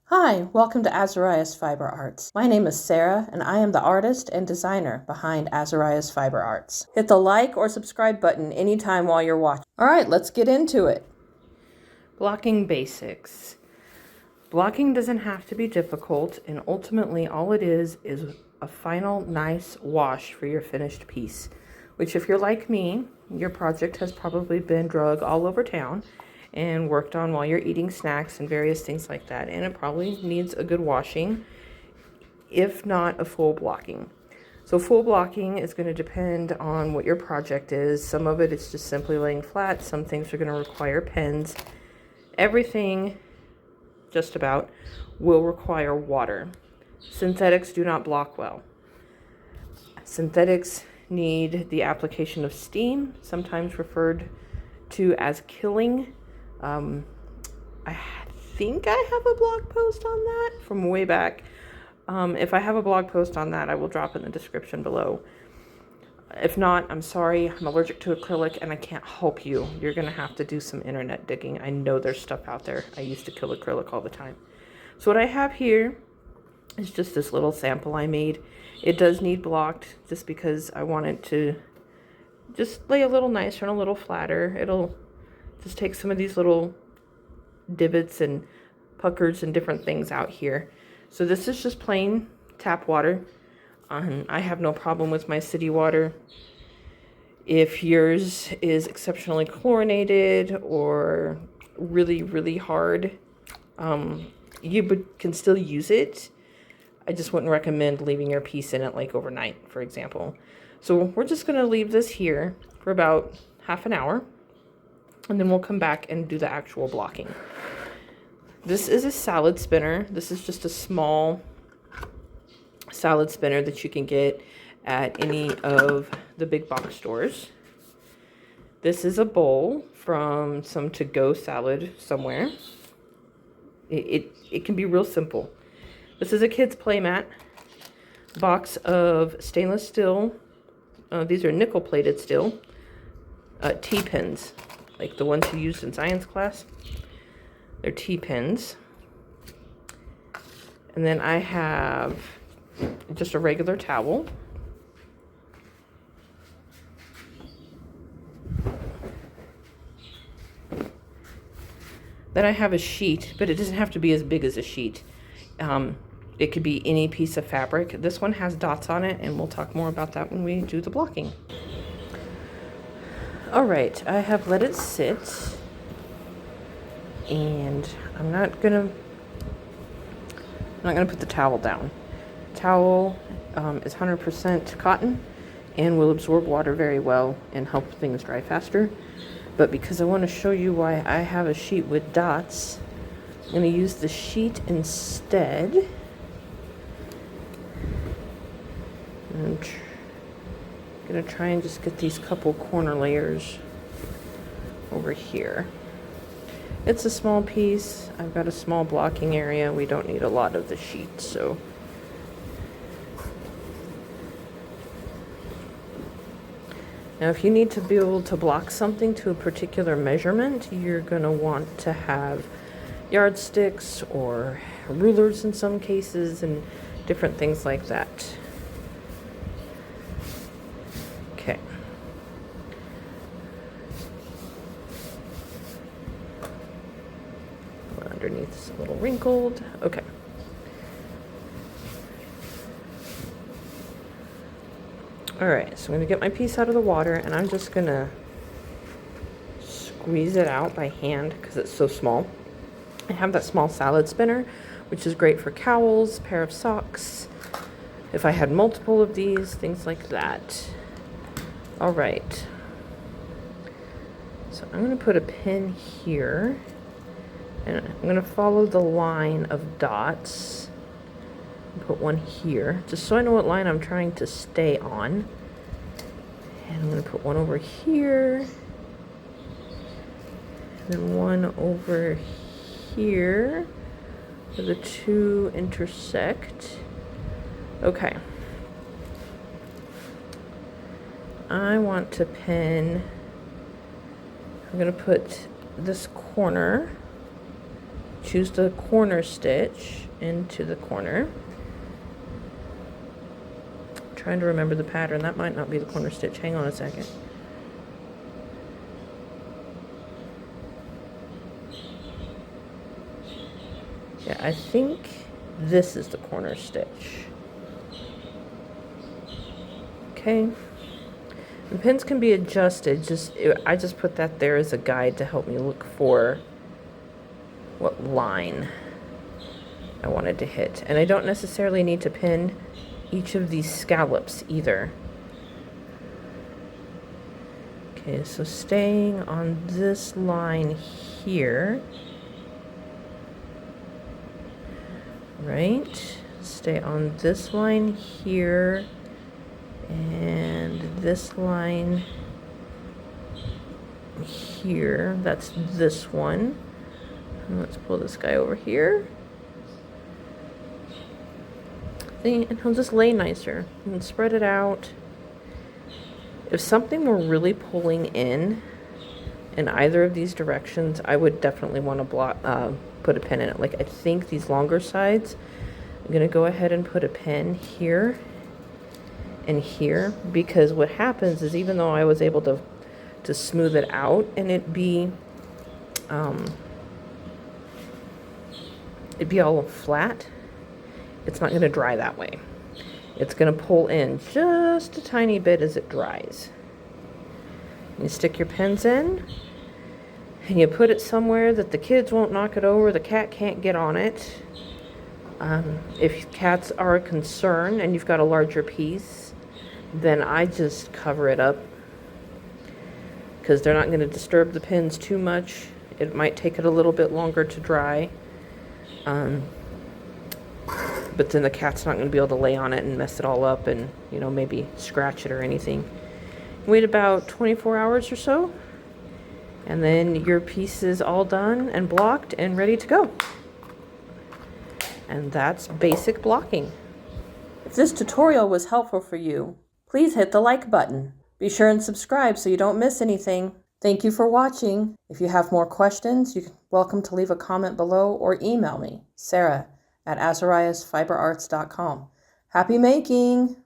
Hi, welcome to Azariah's Fiber Arts. My name is Sarah, and I am the artist and designer behind Azariah's Fiber Arts. Hit the like or subscribe button anytime while you're watching. All right, let's get into it. Blocking basics. Blocking doesn't have to be difficult, and ultimately all it is a final nice wash for your finished piece, which if you're like me, your project has probably been drug all over town and worked on while you're eating snacks and various things like that, and it probably needs a good washing, if not a full blocking. So full blocking is going to depend on what your project is. Some of it is just simply laying flat. Some things are going to require pens. Everything just about will require water. Synthetics do not block well. Synthetics need the application of steam, sometimes referred to as killing. I think I have a blog post on that from way back. If I have a blog post on that, I will drop in the description below. If not, I'm sorry. I'm allergic to acrylic and I can't help you. You're going to have to do some internet digging. I know there's stuff out there. I used to kill acrylic all the time. So what I have here is just this little sample I made. It does need blocked just because I want it to just lay a little nicer and a little flatter. It'll just take some of these little divots and puckers and different things out here. So this is just plain tap water. I have no problem with my city water. If yours is exceptionally chlorinated or really, really hard, you can still use it. I just wouldn't recommend leaving your piece in it like overnight, for example. So we're just going to leave this here for about half an hour, and then we'll come back and do the actual blocking. This is a salad spinner. This is just a small salad spinner that you can get at any of the big box stores. This is a bowl from some to-go salad somewhere. It can be real simple. This is a kid's playmat. Box of stainless steel. These are nickel-plated steel. T-pins, like the ones you used in science class. They're T-pins. And then I have just a regular towel. Then I have a sheet, but it doesn't have to be as big as a sheet. It could be any piece of fabric. This one has dots on it, and we'll talk more about that when we do the blocking. All right, I have let it sit. And I'm not gonna put the towel down. Towel is 100% cotton and will absorb water very well and help things dry faster. But because I want to show you why I have a sheet with dots, I'm going to use the sheet instead. And I'm going to try and just get these couple corner layers over here. It's a small piece. I've got a small blocking area. We don't need a lot of the sheet, so. Now, if you need to be able to block something to a particular measurement, you're going to want to have yardsticks or rulers in some cases and different things like that. Okay. Underneath it's a little wrinkled. Okay. All right, so I'm going to get my piece out of the water, and I'm just going to squeeze it out by hand because it's so small. I have that small salad spinner, which is great for cowls, pair of socks, if I had multiple of these, things like that. All right. So I'm going to put a pin here. And I'm going to follow the line of dots. Put one here, just so I know what line I'm trying to stay on. And I'm going to put one over here. And then one over here. Where the two intersect. Okay. I want to pin. I'm going to put this corner choose the corner stitch into the corner. I'm trying to remember the pattern. That might not be the corner stitch. Hang on a second. Yeah, I think this is the corner stitch. Okay. The pins can be adjusted. I just put that there as a guide to help me look for what line I wanted to hit. And I don't necessarily need to pin each of these scallops either. Okay, so staying on this line here, right? Stay on this line here, and this line here. That's this one. And let's pull this guy over here. And he'll just lay nicer and spread it out. If something were really pulling in either of these directions, I would definitely want to put a pin in it. Like, I think these longer sides, I'm going to go ahead and put a pin here and here, because what happens is, even though I was able to smooth it out and it'd be all flat, it's not going to dry that way. It's going to pull in just a tiny bit as it dries. You stick your pins in, and you put it somewhere that the kids won't knock it over, the cat can't get on it. If cats are a concern and you've got a larger piece, then I just cover it up, because they're not going to disturb the pins too much. It might take it a little bit longer to dry. But then the cat's not going to be able to lay on it and mess it all up and, you know, maybe scratch it or anything. Wait about 24 hours or so, and then your piece is all done and blocked and ready to go. And that's basic blocking. If this tutorial was helpful for you, please hit the like button. Be sure and subscribe so you don't miss anything. Thank you for watching. If you have more questions, you're welcome to leave a comment below or email me, Sarah@azariasfiberarts.com. Happy making!